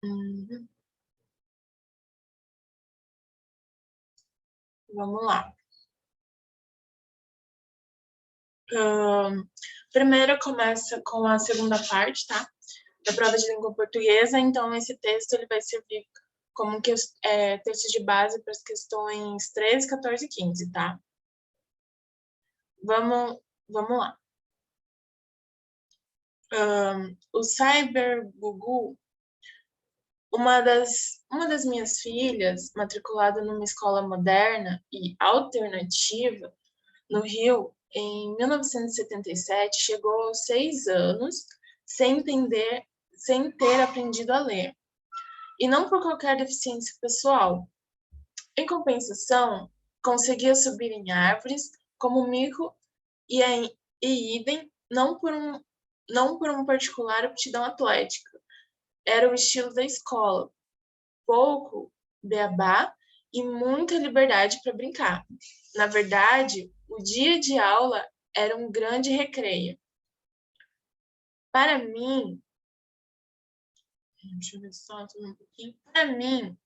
Uhum. Vamos lá. Primeiro começa com a segunda parte, tá? Da prova de língua portuguesa. Então, esse texto ele vai servir como texto de base para as questões 13, 14 e 15, tá? Vamos lá. O Cybergugu, uma das minhas filhas, matriculada numa escola moderna e alternativa no Rio, em 1977, chegou aos 6 anos sem ter aprendido a ler, e não por qualquer deficiência pessoal. Em compensação, conseguia subir em árvores como mico e idem, não por uma particular aptidão atlética. Era o estilo da escola, pouco beabá e muita liberdade para brincar. Na verdade, o dia de aula era um grande recreio. Para mim, deixa eu ver só um pouquinho. Para mim,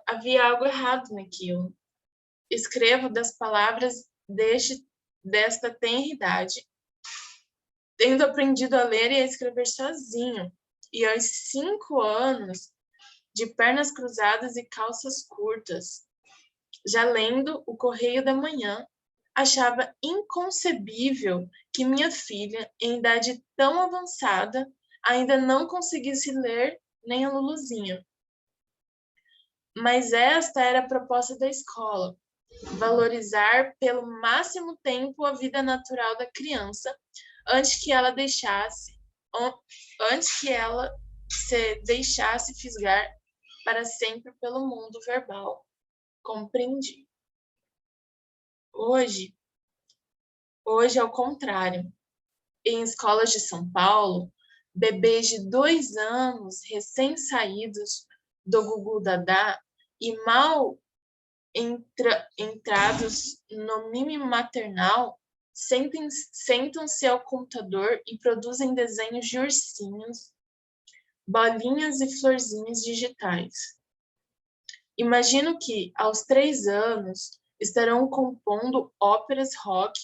havia algo errado naquilo. Escrevo das palavras desta tenra idade, tendo aprendido a ler e a escrever sozinho. E aos 5 anos, de pernas cruzadas e calças curtas, já lendo o Correio da Manhã, achava inconcebível que minha filha, em idade tão avançada, ainda não conseguisse ler nem a Luluzinha. Mas esta era a proposta da escola: valorizar pelo máximo tempo a vida natural da criança antes que ela se deixasse fisgar para sempre pelo mundo verbal. Compreendi. Hoje é o contrário. Em escolas de São Paulo, bebês de 2 anos, recém-saídos do Gugu Dadá e mal entrados no mimo maternal, sentam-se ao computador e produzem desenhos de ursinhos, bolinhas e florzinhas digitais. Imagino que, aos 3 anos, estarão compondo óperas rock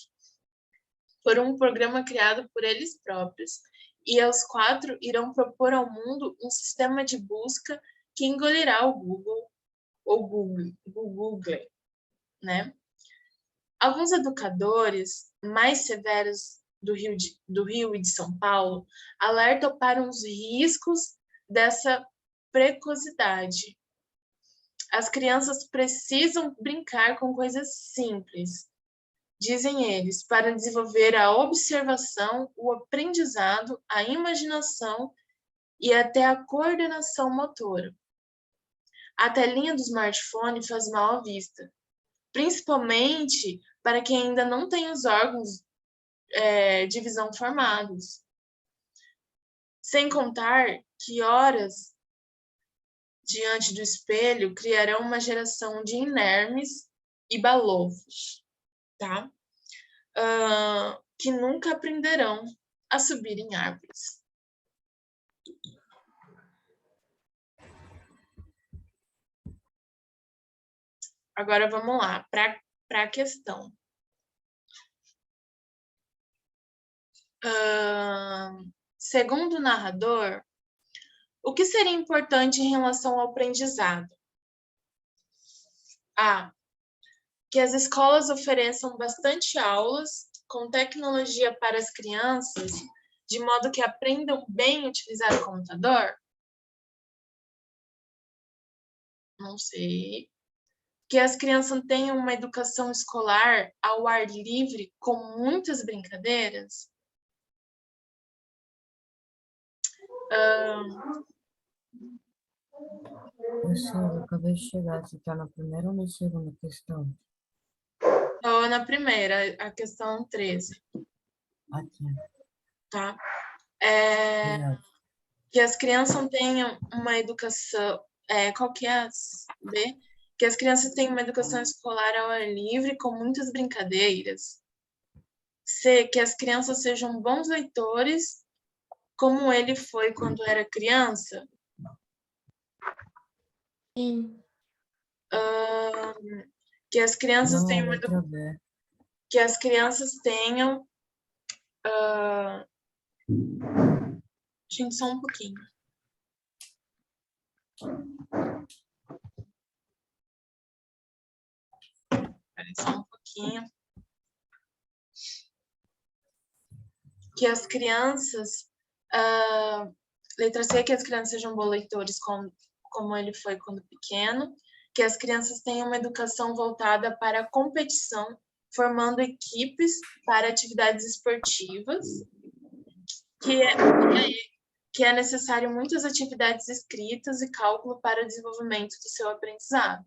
por um programa criado por eles próprios, e aos 4 irão propor ao mundo um sistema de busca que engolirá o Google, ou Google, né? Alguns educadores mais severos do Rio e de São Paulo alertam para os riscos dessa precocidade. As crianças precisam brincar com coisas simples, dizem eles, para desenvolver a observação, o aprendizado, a imaginação e até a coordenação motora. A telinha do smartphone faz mal à vista, principalmente para quem ainda não tem os órgãos de visão formados. Sem contar que horas diante do espelho criarão uma geração de inermes e balofos, tá? Que nunca aprenderão a subir em árvores. Agora vamos lá, para a questão. Segundo o narrador, o que seria importante em relação ao aprendizado? A. Que as escolas ofereçam bastante aulas com tecnologia para as crianças, de modo que aprendam bem a utilizar o computador? Não sei. Que as crianças tenham uma educação escolar ao ar livre, com muitas brincadeiras? Professor, eu acabei de chegar. Você está na primeira ou na segunda questão? Estou na primeira, a questão 13. Aqui. Tá? Obrigado. Que as crianças tenham uma educação... qual que é a B? Que as crianças tenham uma educação escolar ao ar livre, com muitas brincadeiras. C. Que as crianças sejam bons leitores, como ele foi quando era criança. Sim. Que as crianças Não, tenham uma letra B. que as crianças tenham. Gente, só um pouquinho. Espera só um pouquinho. Que as crianças. Letra C, que as crianças sejam bons leitores, como ele foi quando pequeno. Que as crianças tenham uma educação voltada para a competição, formando equipes para atividades esportivas. Que é necessário muitas atividades escritas e cálculo para o desenvolvimento do seu aprendizado.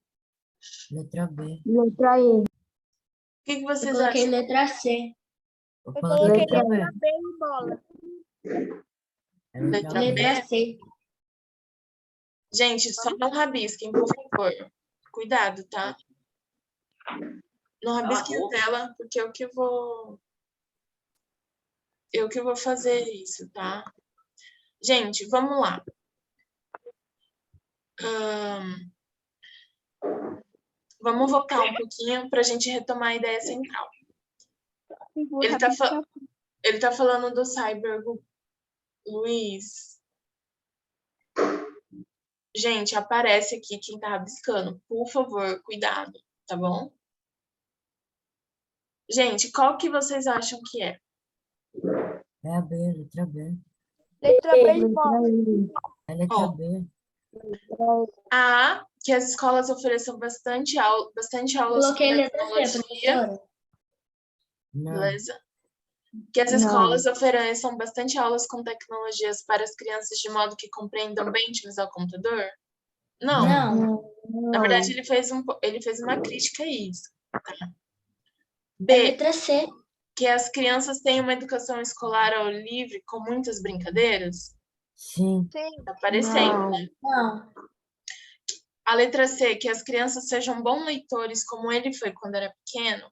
Letra B. Letra E. O que Eu vocês coloquei acham? letra C. Eu Eu coloquei coloquei letra B. letra B e bola. É letra B. Letra C. Gente, só não rabisquem, por favor. Cuidado, tá? Não rabisquem a tela, porque eu que vou fazer isso, tá? Gente, vamos lá. Vamos voltar um pouquinho para a gente retomar a ideia central. Ele tá falando do Cyber Luiz. Gente, aparece aqui quem tá rabiscando. Por favor, cuidado, tá bom? Gente, qual que vocês acham que é? É a B, letra B. Letra B e bola. É letra Ó. B. A, que as escolas ofereçam bastante aulas Coloquei com letra C, tecnologia, professora. Não. beleza? Que as escolas ofereçam bastante aulas com tecnologias para as crianças de modo que compreendam bem utilizar o computador? Não. Não. Na verdade, ele fez uma crítica a isso. Tá? É B, letra C. que as crianças tenham uma educação escolar ao livre com muitas brincadeiras? Sim. Sim. Tá aparecendo, né? Não. A letra C, que as crianças sejam bons leitores como ele foi quando era pequeno?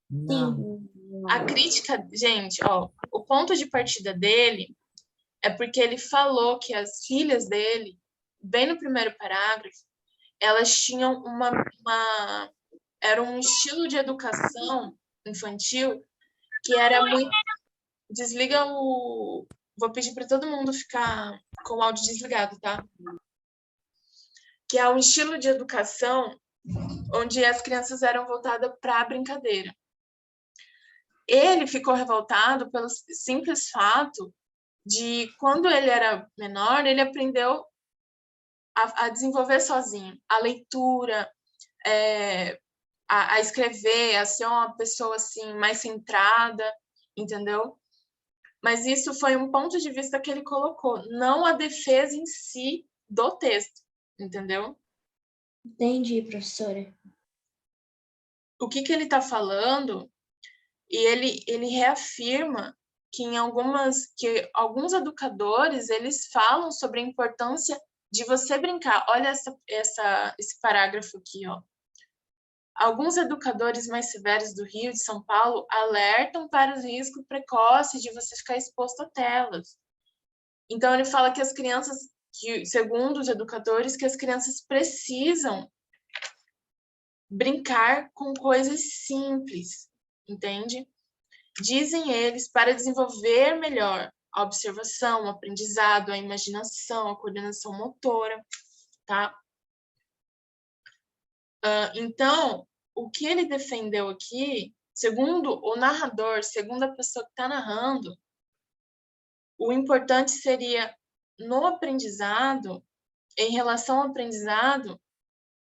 Não. A crítica, gente, ó, o ponto de partida dele é porque ele falou que as filhas dele, bem no primeiro parágrafo, elas tinham era um estilo de educação infantil que era muito... Desliga o... Vou pedir para todo mundo ficar com o áudio desligado, tá? Que é um estilo de educação onde as crianças eram voltadas para a brincadeira. Ele ficou revoltado pelo simples fato de, quando ele era menor, ele aprendeu a desenvolver sozinho a leitura, a escrever, a ser uma pessoa assim mais centrada, entendeu? Mas isso foi um ponto de vista que ele colocou, não a defesa em si do texto, entendeu? Entendi, professora. O que ele está falando, e ele reafirma que que alguns educadores, eles falam sobre a importância de você brincar. Olha esse parágrafo aqui, ó. Alguns educadores mais severos do Rio e de São Paulo alertam para os riscos precoces de você ficar exposto a telas. Então, ele fala que as crianças, segundo os educadores, que as crianças precisam brincar com coisas simples, entende? Dizem eles, para desenvolver melhor a observação, o aprendizado, a imaginação, a coordenação motora, tá? Então, o que ele defendeu aqui, segundo o narrador, segundo a pessoa que está narrando, o importante seria, no aprendizado, em relação ao aprendizado,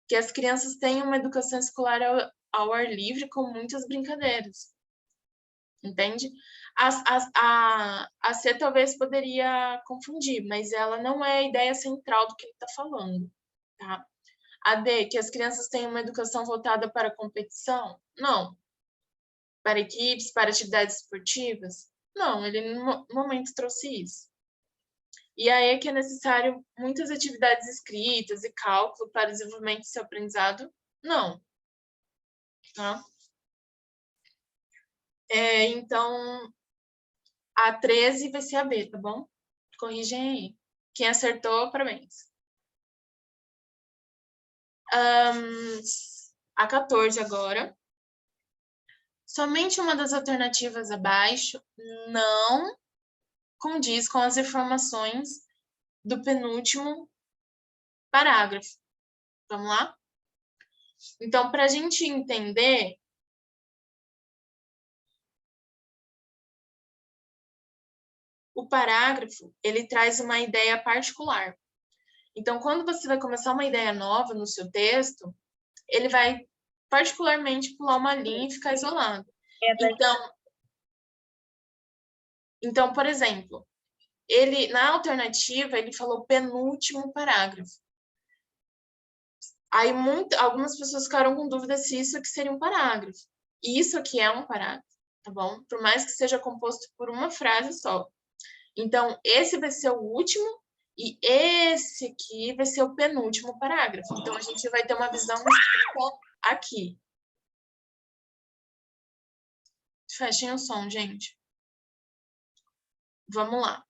que as crianças tenham uma educação escolar ao ar livre com muitas brincadeiras. Entende? A C talvez poderia confundir, mas ela não é a ideia central do que ele está falando, tá? A D, que as crianças tenham uma educação voltada para a competição? Não. Para equipes, para atividades esportivas? Não, ele no momento trouxe isso. E aí é que é necessário muitas atividades escritas e cálculo para o desenvolvimento do seu aprendizado? Não. Tá? Então, a 13 vai ser a B, tá bom? Corrigem aí. Quem acertou, parabéns. A 14 agora. Somente uma das alternativas abaixo não condiz com as informações do penúltimo parágrafo. Vamos lá? Então, para a gente entender, o parágrafo, ele traz uma ideia particular. Então, quando você vai começar uma ideia nova no seu texto, ele vai particularmente pular uma linha e ficar isolado. Então, por exemplo, ele na alternativa, ele falou penúltimo parágrafo. Aí algumas pessoas ficaram com dúvida se isso aqui seria um parágrafo. E isso aqui é um parágrafo, tá bom? Por mais que seja composto por uma frase só. Então, esse vai ser o último e esse aqui vai ser o penúltimo parágrafo. Então, a gente vai ter uma visão aqui. Fechem o som, gente. Vamos lá.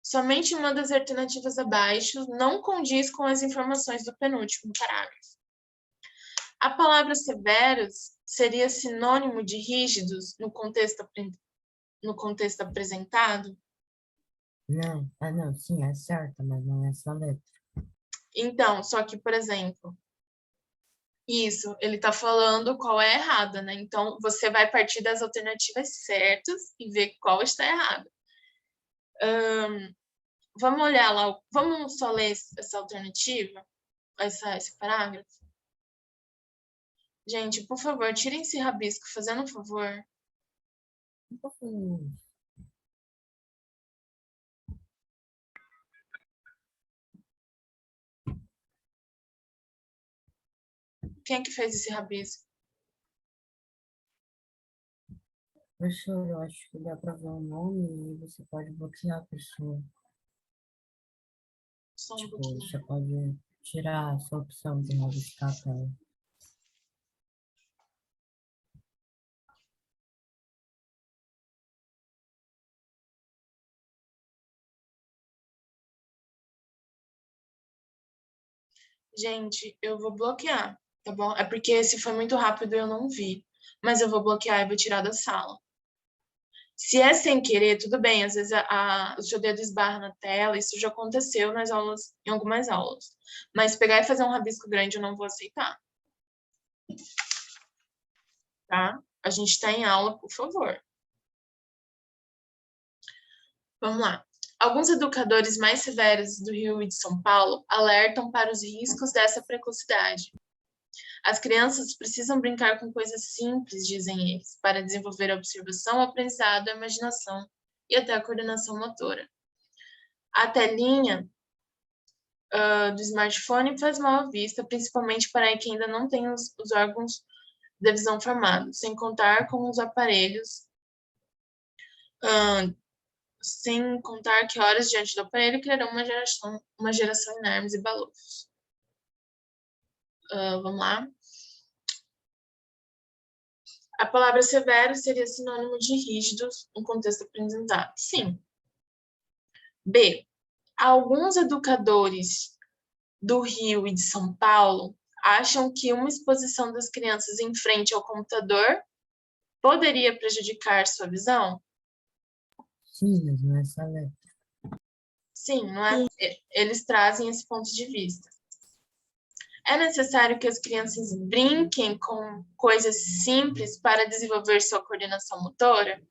Somente uma das alternativas abaixo não condiz com as informações do penúltimo parágrafo. A palavra severos seria sinônimo de rígidos no contexto apresentado? Não, não, sim, é certa, mas não é essa letra. Então, só que, por exemplo, isso, ele está falando qual é a errada, né? Então, você vai partir das alternativas certas e ver qual está errada. Vamos olhar lá, vamos só ler essa alternativa, esse parágrafo? Gente, por favor, tirem esse rabisco, fazendo um favor. Quem é que fez esse rabisco? Professor, eu acho que dá para ver o nome e você pode bloquear a pessoa. Só um Tipo, pouquinho. você pode tirar a sua opção de rabiscar a tela. Gente, eu vou bloquear, tá bom? É porque esse foi muito rápido e eu não vi. Mas eu vou bloquear e vou tirar da sala. Se é sem querer, tudo bem. Às vezes o seu dedo esbarra na tela. Isso já aconteceu nas aulas, em algumas aulas. Mas pegar e fazer um rabisco grande eu não vou aceitar. Tá? A gente está em aula, por favor. Vamos lá. Alguns educadores mais severos do Rio e de São Paulo alertam para os riscos dessa precocidade. As crianças precisam brincar com coisas simples, dizem eles, para desenvolver a observação, o aprendizado, a imaginação e até a coordenação motora. A telinha do smartphone faz mal à vista, principalmente para quem ainda não tem os órgãos da visão formados, sem contar com os aparelhos, sem contar que horas diante do aparelho criarão uma geração inermes e balofos. Vamos lá. A palavra severo seria sinônimo de rígidos no contexto aprendizado. Sim. B. Alguns educadores do Rio e de São Paulo acham que uma exposição das crianças em frente ao computador poderia prejudicar sua visão? Sim, mas não é essa letra. Sim, não é? Eles trazem esse ponto de vista. É necessário que as crianças brinquem com coisas simples para desenvolver sua coordenação motora?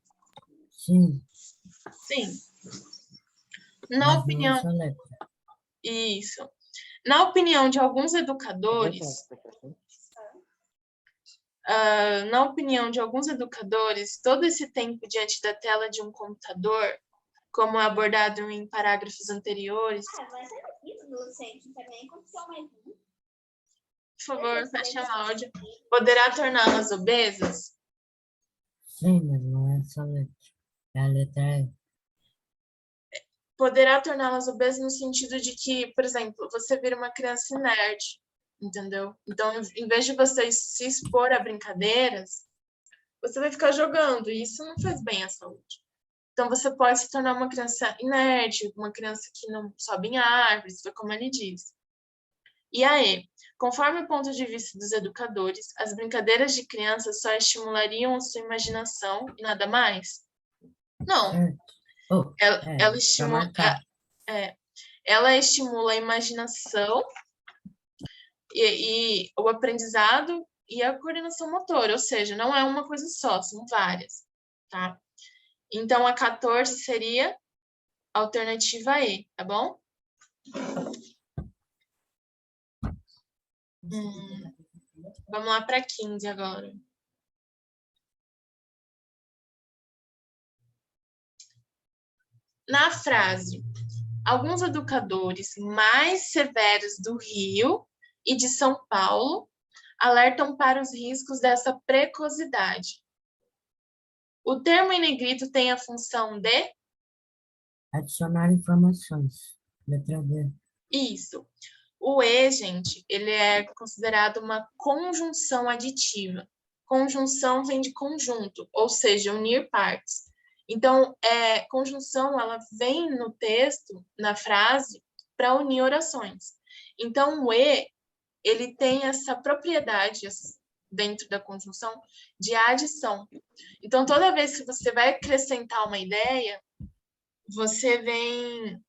Sim. Sim. Na opinião... Isso. Na opinião de alguns educadores, todo esse tempo diante da tela de um computador, como abordado em parágrafos anteriores... Mas é isso do centro também aconteceu mais um. Por favor, feche o áudio. Poderá torná-las obesas? Sim, mas não é essa letra. É a letra E. Poderá torná-las obesas no sentido de que, por exemplo, você vira uma criança inerte, entendeu? Então, em vez de você se expor a brincadeiras, você vai ficar jogando, e isso não faz bem à saúde. Então, você pode se tornar uma criança inerte, uma criança que não sobe em árvores, foi como ele diz. E a E, conforme o ponto de vista dos educadores, as brincadeiras de crianças só estimulariam a sua imaginação e nada mais? Não, Certo. Oh, ela, é, ela pra estimula, marcar. ela estimula a imaginação e o aprendizado e a coordenação motora, ou seja, não é uma coisa só, são várias, tá? Então, a 14 seria a alternativa E, tá bom? Vamos lá para 15 agora. Na frase, alguns educadores mais severos do Rio e de São Paulo alertam para os riscos dessa precocidade. O termo em negrito tem a função de? Adicionar informações. Letra B. Isso. O E, gente, ele é considerado uma conjunção aditiva. Conjunção vem de conjunto, ou seja, unir partes. Então, conjunção, ela vem no texto, na frase, para unir orações. Então, o E, ele tem essa propriedade, dentro da conjunção, de adição. Então, toda vez que você vai acrescentar uma ideia, você vem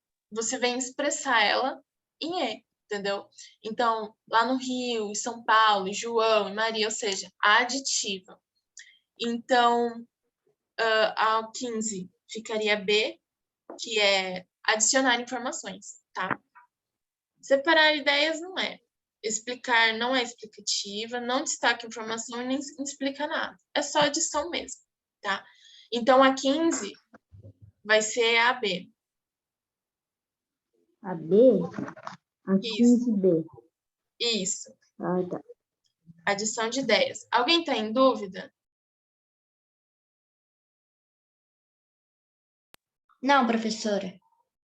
expressar ela em E, entendeu? Então, lá no Rio, em São Paulo, em João, e Maria, ou seja, aditiva. Então, a 15 ficaria B, que é adicionar informações, tá? Separar ideias não é. Explicar não é explicativa, não destaca informação e nem explica nada. É só adição mesmo, tá? Então, a 15 vai ser a B. A B? A Isso. 15B. Isso. Ah, tá. Adição de ideias. Alguém está em dúvida? Não, professora.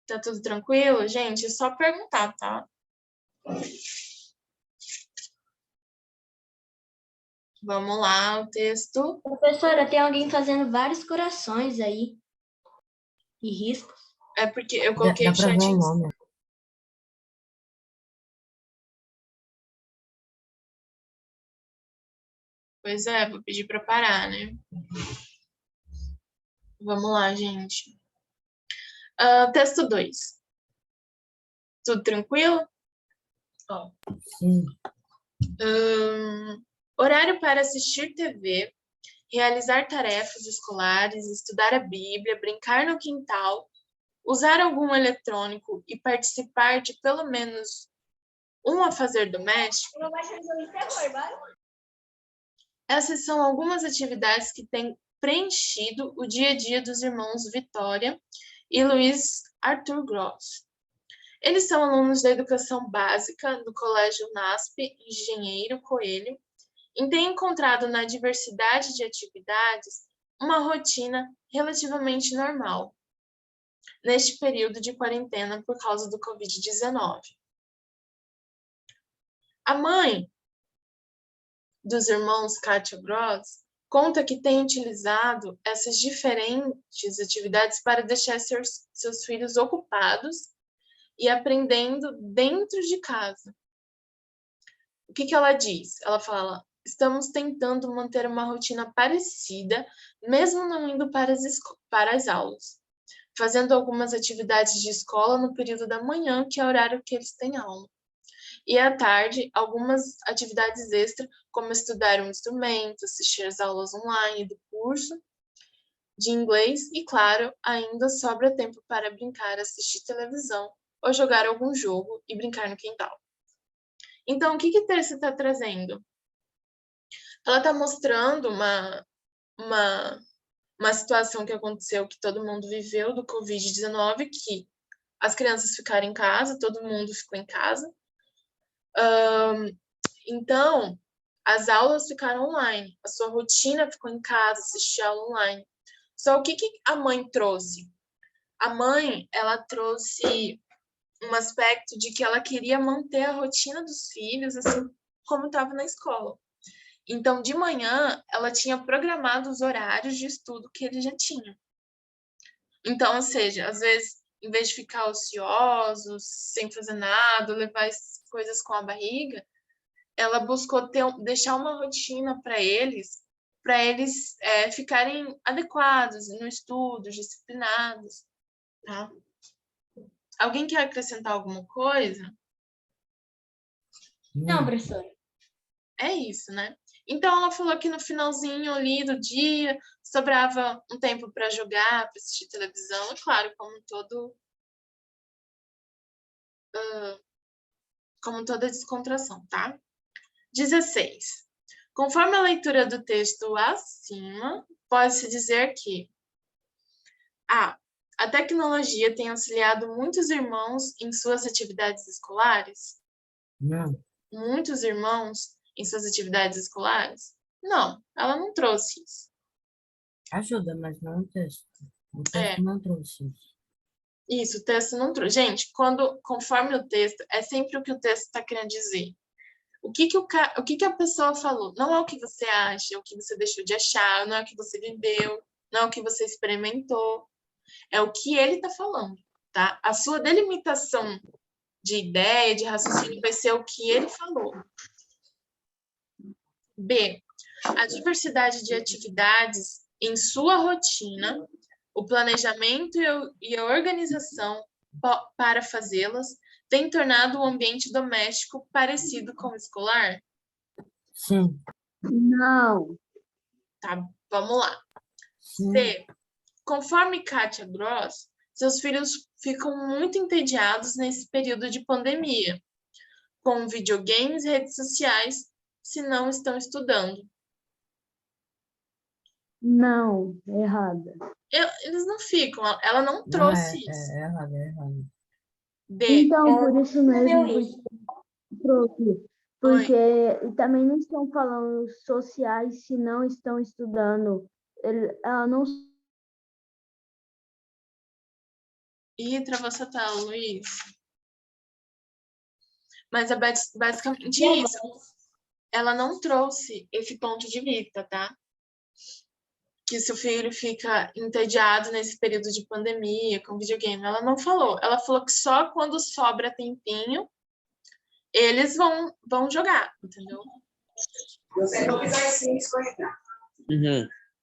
Tá tudo tranquilo? Gente, é só perguntar, tá? Vamos lá, o texto. Professora, tem alguém fazendo vários corações aí. E riscos. É porque eu Dá coloquei o pra chat. ver o nome. Pois é, vou pedir para parar, né? Vamos lá, gente. Texto 2. Tudo tranquilo? Ó. Sim. Horário para assistir TV, realizar tarefas escolares, estudar a Bíblia, brincar no quintal, usar algum eletrônico e participar de pelo menos um afazer doméstico. Eu vou baixar o jogo de terror, bora? Essas são algumas atividades que têm preenchido o dia a dia dos irmãos Vitória e Luiz Arthur Gross. Eles são alunos da educação básica do Colégio NASP Engenheiro Coelho e têm encontrado na diversidade de atividades uma rotina relativamente normal neste período de quarentena por causa do Covid-19. A mãe dos irmãos Kátia Gross conta que tem utilizado essas diferentes atividades para deixar seus filhos ocupados e aprendendo dentro de casa. O que ela diz? Ela fala: estamos tentando manter uma rotina parecida, mesmo não indo para as aulas, fazendo algumas atividades de escola no período da manhã, que é o horário que eles têm aula. E à tarde, algumas atividades extras, como estudar um instrumento, assistir às aulas online do curso de inglês e, claro, ainda sobra tempo para brincar, assistir televisão ou jogar algum jogo e brincar no quintal. Então, o que a Terça está trazendo? Ela está mostrando uma situação que aconteceu, que todo mundo viveu do Covid-19, que as crianças ficaram em casa, todo mundo ficou em casa. Então, as aulas ficaram online, a sua rotina ficou em casa, assistir aula online. Só o que a mãe trouxe? A mãe, ela trouxe um aspecto de que ela queria manter a rotina dos filhos, assim como estava na escola. Então, de manhã, ela tinha programado os horários de estudo que eles já tinham. Então, ou seja, às vezes em vez de ficar ociosos, sem fazer nada, levar as coisas com a barriga, ela buscou deixar uma rotina para eles ficarem adequados no estudo, disciplinados, tá? Alguém quer acrescentar alguma coisa? Não, professora. É isso, né? Então, ela falou que no finalzinho ali do dia, sobrava um tempo para jogar, para assistir televisão, é claro, como toda descontração, tá? 16. Conforme a leitura do texto acima, pode-se dizer que a tecnologia tem auxiliado muitos irmãos em suas atividades escolares? Não. Muitos irmãos em suas atividades escolares? Não, ela não trouxe isso. Ajuda, mas não o texto. O texto não trouxe isso. Isso, o texto não trouxe. Gente, conforme o texto, é sempre o que o texto está querendo dizer. O que a pessoa falou? Não é o que você acha, é o que você deixou de achar, não é o que você viveu, não é o que você experimentou. É o que ele está falando, tá? A sua delimitação de ideia, de raciocínio, vai ser o que ele falou. B. A diversidade de atividades em sua rotina, o planejamento e a organização para fazê-las tem tornado o ambiente doméstico parecido com o escolar? Sim. Não. Tá, vamos lá. Sim. C. Conforme Kátia Gross, seus filhos ficam muito entediados nesse período de pandemia, com videogames e redes sociais, se não estão estudando. Não, errada. Eles não ficam, ela não Não, trouxe isso. é errado, é errado. D. Então, Ela por isso não mesmo, escreveu isso. trouxe. Porque também não estão falando sociais se não estão estudando. Ela não. Ih, travou essa tela, Luiz. Mas é basicamente isso. Ela não trouxe esse ponto de vista, tá? Que seu filho fica entediado nesse período de pandemia, com videogame. Ela não falou. Ela falou que só quando sobra tempinho, eles vão jogar, entendeu?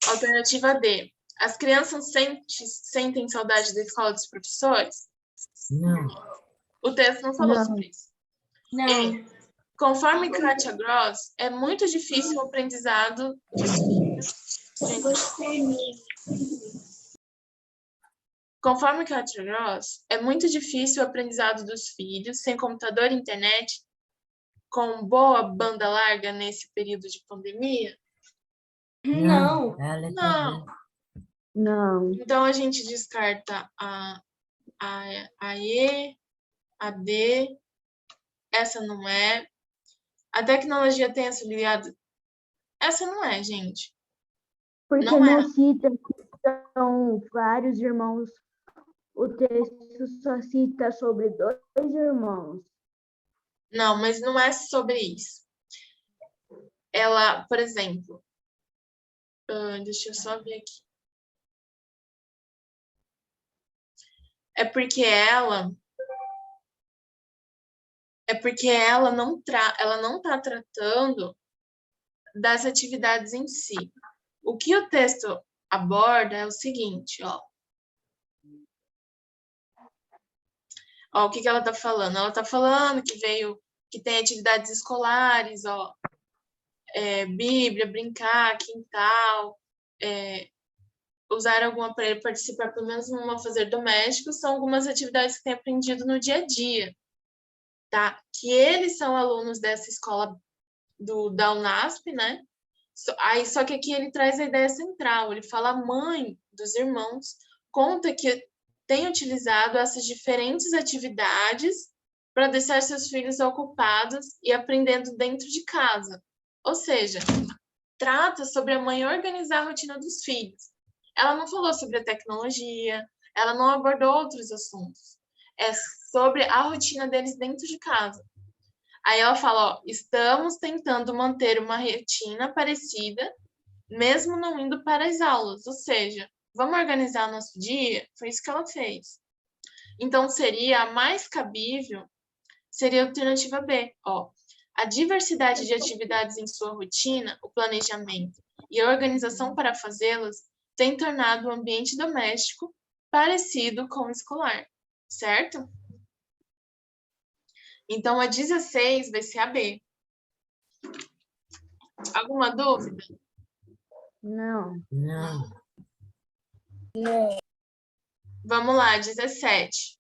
Alternativa D. As crianças sentem saudade da escola dos professores? Não. O texto não falou Não. sobre isso. Não. E, conforme Kátia Gross, é muito difícil o aprendizado dos filhos. Conforme Kátia Gross, é muito difícil o aprendizado dos filhos sem computador e internet, com boa banda larga nesse período de pandemia? Não. É a letra Não. B. Não. Então, a gente descarta a E, a D, essa não é. A tecnologia tem auxiliado. Essa não é, gente. Porque Não não é. cita que são vários irmãos. O texto só cita sobre 2 irmãos. Não, mas não é sobre isso. Ela, por exemplo, deixa eu só ver aqui. É porque ela não está tratando das atividades em si. O que o texto aborda é o seguinte, ó. Ó, o que ela está falando? Ela está falando que tem atividades escolares, ó, Bíblia, brincar, quintal, usar algum aparelho, participar pelo menos num afazer doméstico, são algumas atividades que tem aprendido no dia a dia, tá? Que eles são alunos dessa escola da Unasp, né? Só que aqui ele traz a ideia central, ele fala a mãe dos irmãos, conta que tem utilizado essas diferentes atividades para deixar seus filhos ocupados e aprendendo dentro de casa. Ou seja, trata sobre a mãe organizar a rotina dos filhos. Ela não falou sobre a tecnologia, ela não abordou outros assuntos. É sobre a rotina deles dentro de casa. Aí ela fala, ó, estamos tentando manter uma rotina parecida, mesmo não indo para as aulas. Ou seja, vamos organizar nosso dia? Foi isso que ela fez. Então, seria a mais cabível, seria a alternativa B, ó. A diversidade de atividades em sua rotina, o planejamento e a organização para fazê-las tem tornado o ambiente doméstico parecido com o escolar, certo? Então, a 16 vai ser a B. Alguma dúvida? Não. Não. Vamos lá, 17.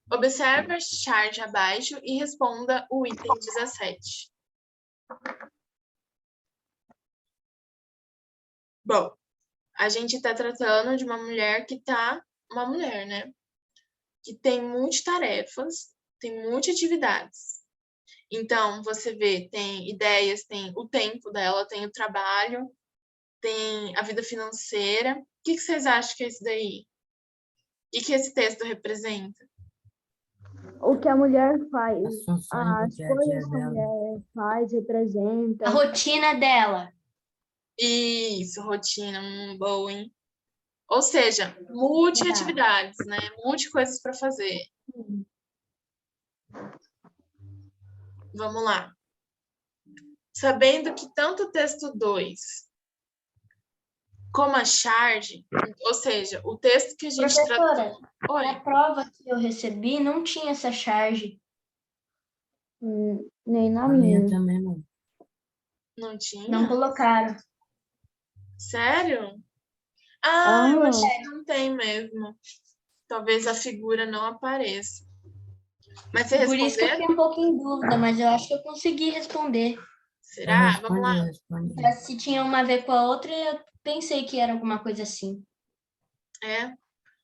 Observe a charge abaixo e responda o item 17. Bom, a gente está tratando de uma mulher uma mulher, né? Que tem multitarefas, tem multi-atividades. Então, você vê, tem ideias, tem o tempo dela, tem o trabalho, tem a vida financeira. O que vocês acham que é isso daí? E que esse texto representa? O que a mulher faz, As funções do as dia a dia coisas que a dela. mulher faz, representa. A rotina dela. Isso, rotina, boa, hein? Ou seja, multi-atividades, né? Multi-coisas para fazer. Vamos lá. Sabendo que tanto o texto 2 como a charge, ou seja, o texto que a gente Professora, tratou... Oi, na prova que eu recebi, não tinha essa charge. Nem na A minha minha. também não. não tinha? Não colocaram. Sério? Ah, eu Aham. achei que não tem mesmo. Talvez a figura não apareça. Mas você Por isso que eu respondeu? fiquei um pouco em dúvida, mas eu acho que eu consegui responder. Será? Vamos lá. Eu respondi. Mas se tinha uma a ver com a outra, eu pensei que era alguma coisa assim. É?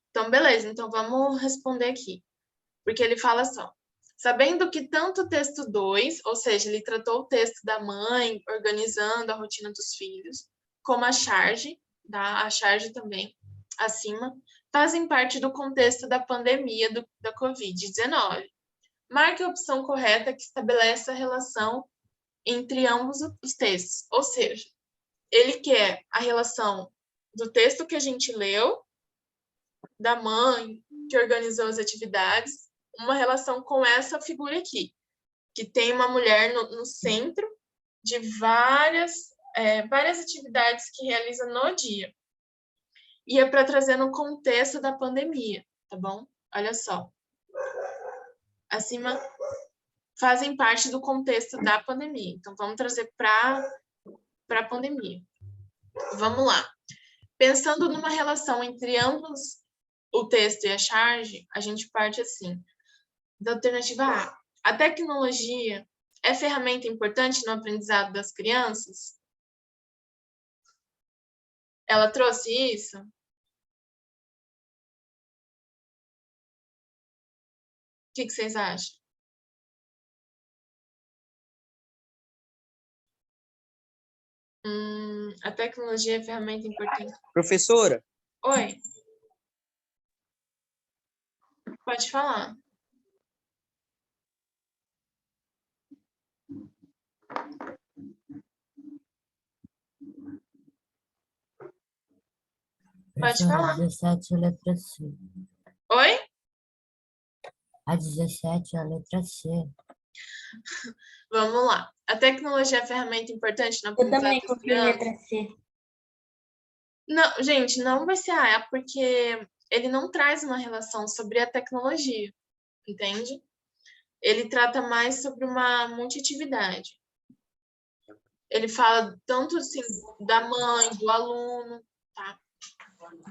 Então, beleza. Então, vamos responder aqui. Porque ele fala só. Sabendo que tanto o texto 2, ou seja, ele tratou o texto da mãe, organizando a rotina dos filhos, como a charge também, acima, fazem parte do contexto da pandemia da Covid-19. Marque a opção correta que estabelece a relação entre ambos os textos. Ou seja, ele quer a relação do texto que a gente leu, da mãe que organizou as atividades, uma relação com essa figura aqui, que tem uma mulher no centro de várias atividades que realiza no dia. E é para trazer no contexto da pandemia, tá bom? Olha só. Acima fazem parte do contexto da pandemia. Então, vamos trazer para a pandemia. Vamos lá. Pensando numa relação entre ambos, o texto e a charge, a gente parte assim. Da alternativa A. A tecnologia é ferramenta importante no aprendizado das crianças? Ela trouxe isso? O que vocês acham? A tecnologia é ferramenta importante. Professora, Oi. Pode falar. Pode falar. 17 é a letra C. Oi? A 17 é a letra C. Vamos lá. A tecnologia é ferramenta importante no Eu aprendizado também das coloquei crianças? letra C. Não, gente, não vai ser a A, porque ele não traz uma relação sobre a tecnologia, entende? Ele trata mais sobre uma multiatividade. Ele fala tanto assim da mãe, do aluno, tá?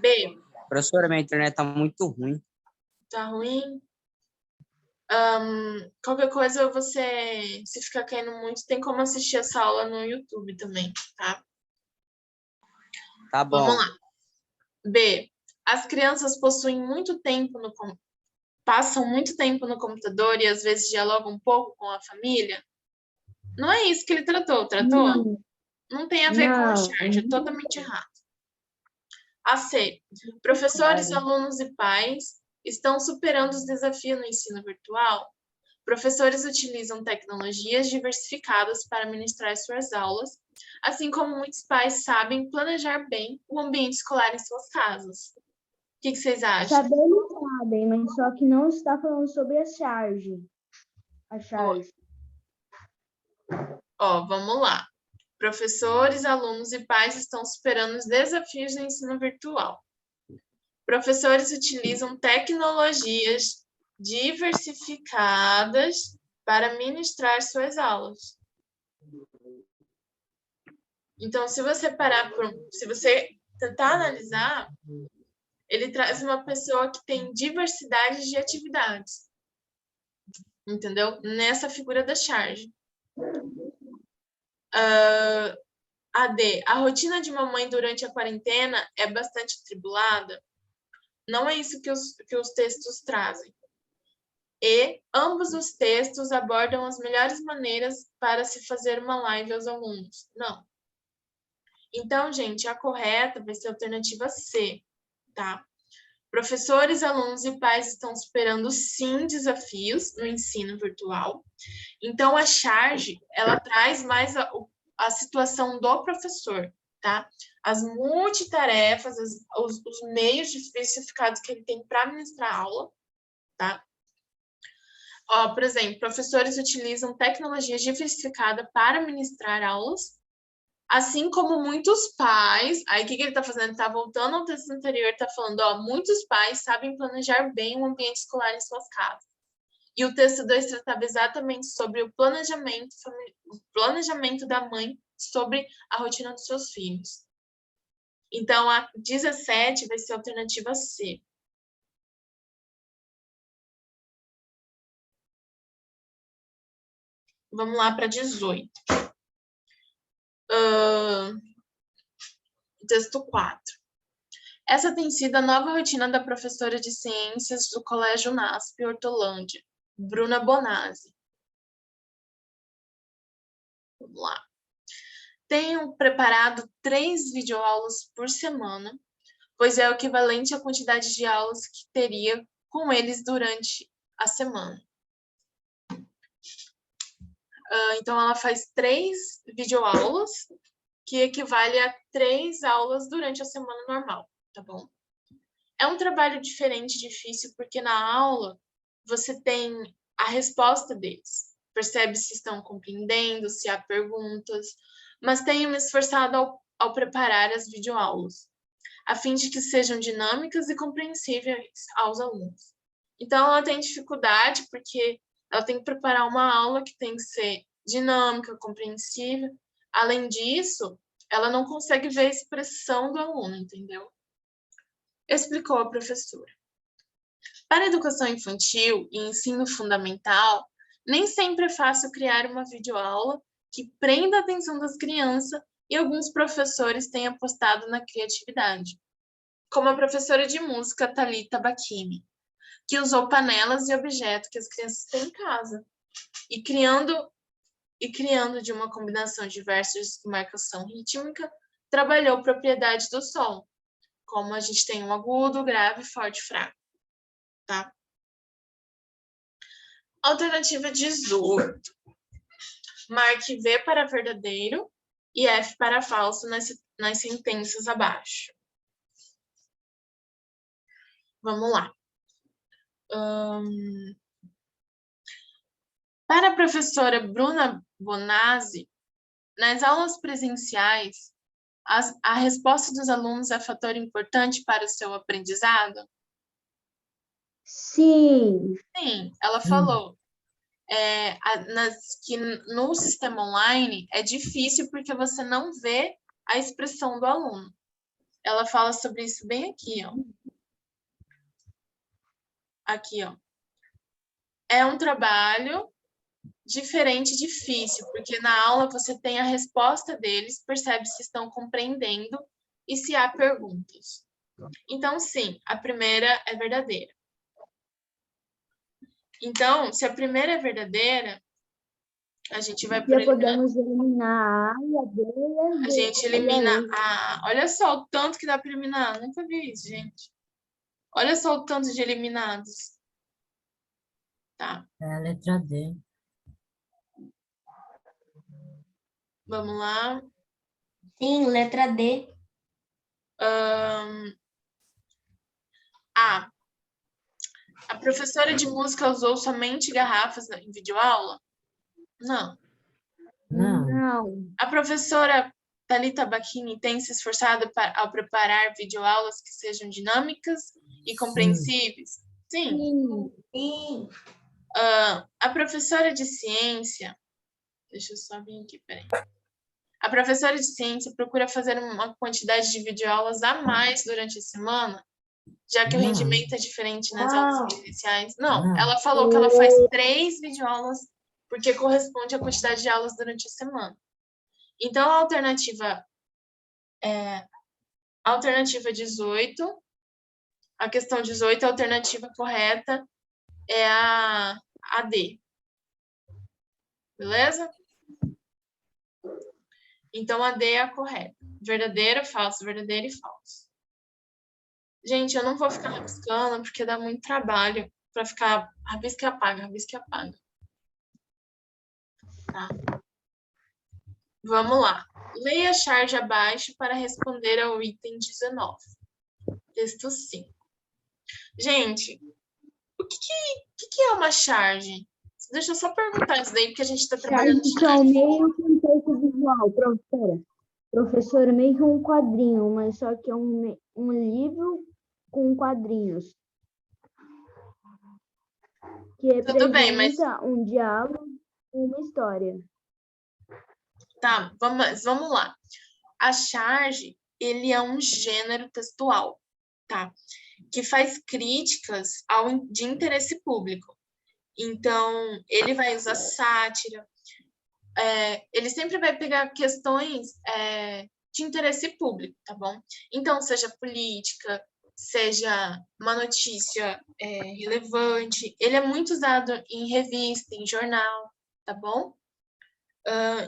B, professora, minha internet tá muito ruim. tá ruim? Qualquer coisa, se ficar caindo muito, tem como assistir essa aula no YouTube também, tá? Tá bom. Vamos lá. B, as crianças passam muito tempo no computador e às vezes dialogam um pouco com a família? Não é isso que ele tratou, tratou? Não tem a ver com a charge, é totalmente errado. A C, professores, alunos e pais estão superando os desafios no ensino virtual? Professores utilizam tecnologias diversificadas para ministrar suas aulas, assim como muitos pais sabem planejar bem o ambiente escolar em suas casas. O que vocês acham? Saber não também, mas só que não está falando sobre a charge. A charge. Ó, vamos lá. Professores, alunos e pais estão superando os desafios do ensino virtual. Professores utilizam tecnologias diversificadas para ministrar suas aulas. Então, se você tentar analisar, ele traz uma pessoa que tem diversidade de atividades. Entendeu? Nessa figura da charge. AD, a rotina de uma mãe durante a quarentena é bastante atribulada? Não é isso que os textos trazem. E ambos os textos abordam as melhores maneiras para se fazer uma live aos alunos. Não. Então, gente, a correta vai ser a alternativa C, tá? Professores, alunos e pais estão superando, sim, desafios no ensino virtual. Então, a charge, ela traz mais a situação do professor, tá? As multitarefas, os meios diversificados que ele tem para ministrar a aula, tá? Ó, por exemplo, professores utilizam tecnologia diversificada para ministrar aulas, assim como muitos pais. Aí, o que ele está fazendo? Ele está voltando ao texto anterior, está falando, ó, muitos pais sabem planejar bem o ambiente escolar em suas casas. E o texto 2 tratava exatamente sobre o planejamento da mãe sobre a rotina dos seus filhos. Então, a 17 vai ser a alternativa C. Vamos lá para 18. Texto 4. Essa tem sido a nova rotina da professora de ciências do Colégio NASP Hortolândia, Bruna Bonazzi. Vamos lá. Tenho preparado 3 videoaulas por semana, pois é o equivalente à quantidade de aulas que teria com eles durante a semana. Então, ela faz 3 videoaulas, que equivale a 3 aulas durante a semana normal, tá bom? É um trabalho diferente, difícil, porque na aula você tem a resposta deles. Percebe se estão compreendendo, se há perguntas, mas tenho me esforçado ao preparar as videoaulas, a fim de que sejam dinâmicas e compreensíveis aos alunos. Então, ela tem dificuldade, porque ela tem que preparar uma aula que tem que ser dinâmica, compreensível. Além disso, ela não consegue ver a expressão do aluno, entendeu? Explicou a professora. Para a educação infantil e ensino fundamental, nem sempre é fácil criar uma videoaula que prenda a atenção das crianças e alguns professores têm apostado na criatividade, como a professora de música Thalita Bakimi, que usou panelas e objetos que as crianças têm em casa, e criando de uma combinação de versos e marcação rítmica, trabalhou propriedades do som, como a gente tem um agudo, grave, forte e fraco, tá? Alternativa 18. Marque V para verdadeiro e F para falso nas sentenças abaixo. Vamos lá. Para a professora Bruna Bonazzi, nas aulas presenciais, a resposta dos alunos é fator importante para o seu aprendizado? Sim. Sim, ela falou. Que no sistema online é difícil porque você não vê a expressão do aluno. Ela fala sobre isso bem aqui, ó. Aqui, ó. É um trabalho diferente, difícil, porque na aula você tem a resposta deles, percebe se estão compreendendo e se há perguntas. Então, sim, a primeira é verdadeira. Então, se a primeira é verdadeira, a gente vai por podemos eliminar a A e a B e a D. A gente elimina a... Olha só o tanto que dá para eliminar. Nunca vi isso, gente. Olha só o tanto de eliminados. Tá. É a letra D. Vamos lá. Sim, letra D. A. professora de música usou somente garrafas em videoaula? Não. Não. Não. A professora Thalita Bacchini tem se esforçado ao preparar videoaulas que sejam dinâmicas e compreensíveis? Sim. Sim. Sim. A professora de ciência... Deixa eu só vir aqui, peraí. A professora de ciência procura fazer uma quantidade de videoaulas a mais durante a semana, já que o Não. rendimento é diferente nas aulas Não. presenciais? Não, Não. ela falou que ela faz 3 videoaulas porque corresponde à quantidade de aulas durante a semana. Então, a alternativa 18, a questão 18, a alternativa correta é a D. Beleza? Então, a D é a correta. Verdadeiro, falso, verdadeiro e falso. Gente, eu não vou ficar rabiscando, porque dá muito trabalho para ficar rabisca e apaga, rabisca e apaga. Tá. Vamos lá. Leia a charge abaixo para responder ao item 19. Texto 5. Gente, o que é uma charge? Deixa eu só perguntar isso daí, porque a gente está trabalhando Charges são meio que um texto visual, professora. Professora, meio que um quadrinho, mas só que é um livro com quadrinhos. Que Tudo bem, mas... representa um diálogo e uma história. Tá, vamos lá. A charge, ele é um gênero textual, tá? Que faz críticas de interesse público. Então, ele vai usar sátira, ele sempre vai pegar questões de interesse público, tá bom? Então, seja política, seja uma notícia relevante, ele é muito usado em revista, em jornal, tá bom?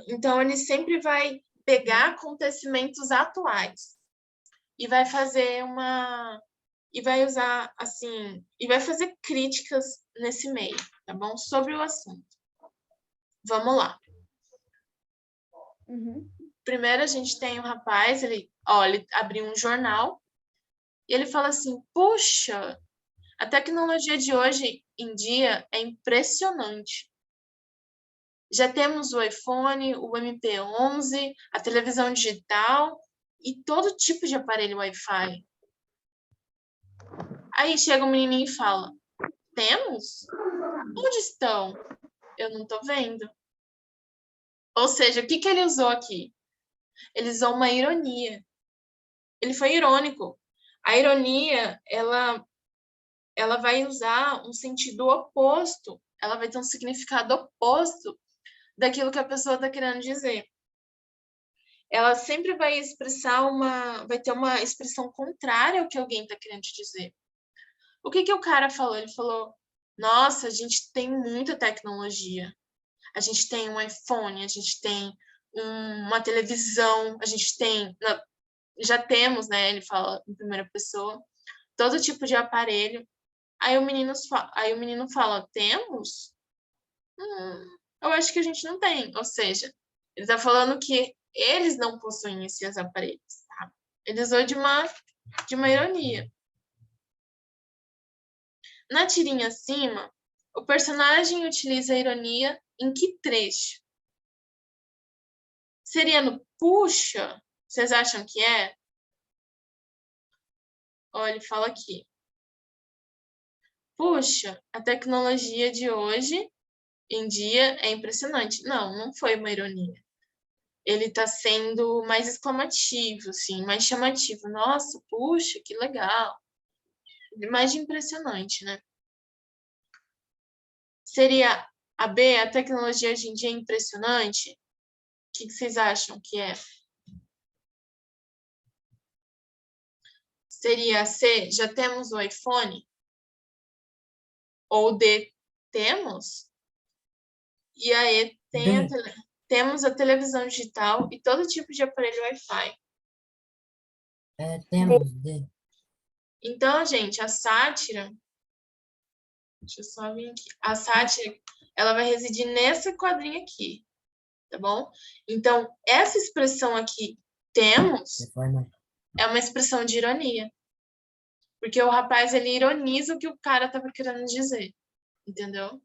Então, ele sempre vai pegar acontecimentos atuais e vai fazer e vai usar, assim, e vai fazer críticas nesse meio, tá bom? Sobre o assunto. Vamos lá. Uhum. Primeiro, a gente tem um rapaz, ele abriu um jornal e ele fala assim, puxa, a tecnologia de hoje em dia é impressionante. Já temos o iPhone, o MP11, a televisão digital e todo tipo de aparelho Wi-Fi. Aí chega um menininho e fala, temos? Onde estão? Eu não estou vendo. Ou seja, o que ele usou aqui? Ele usou uma ironia. Ele foi irônico. A ironia, ela vai usar um sentido oposto. Ela vai ter um significado oposto daquilo que a pessoa está querendo dizer. Ela sempre vai vai ter uma expressão contrária ao que alguém está querendo dizer. O que o cara falou? Ele falou, nossa, a gente tem muita tecnologia. A gente tem um iPhone, a gente tem uma televisão, a gente tem... Já temos, né? Ele fala em primeira pessoa, todo tipo de aparelho. Aí o menino fala, temos? Eu acho que a gente não tem. Ou seja, ele está falando que eles não possuem esses aparelhos. Tá? Ele usou de uma ironia. Na tirinha acima, o personagem utiliza a ironia em que trecho? Seria no puxa? Vocês acham que é? Olha, ele fala aqui. Puxa, a tecnologia de hoje em dia é impressionante. Não foi uma ironia. Ele está sendo mais exclamativo, assim, mais chamativo. Nossa, puxa, que legal. Mais de impressionante, né? Seria a B, a tecnologia hoje em dia é impressionante? O que vocês acham que é? Seria a C, já temos o iPhone? Ou D, temos? E a E, temos a televisão digital e todo tipo de aparelho Wi-Fi. Temos D. Então, gente, a sátira... Deixa eu só vir aqui. A sátira, ela vai residir nesse quadrinho aqui, tá bom? Então, essa expressão aqui, temos, é uma expressão de ironia. Porque o rapaz, ele ironiza o que o cara estava querendo dizer, entendeu?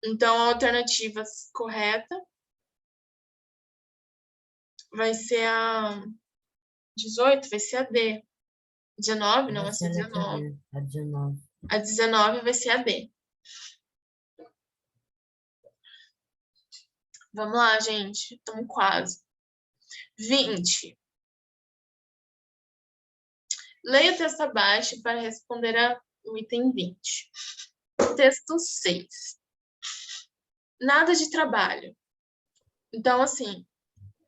Então, a alternativa correta vai ser a 18, vai ser a D. 19, não, vai ser 19. A 19. A 19 vai ser a D. Vamos lá, gente. Estamos quase. 20. Leia o texto abaixo para responder ao item 20. Texto 6. Nada de trabalho. Então, assim,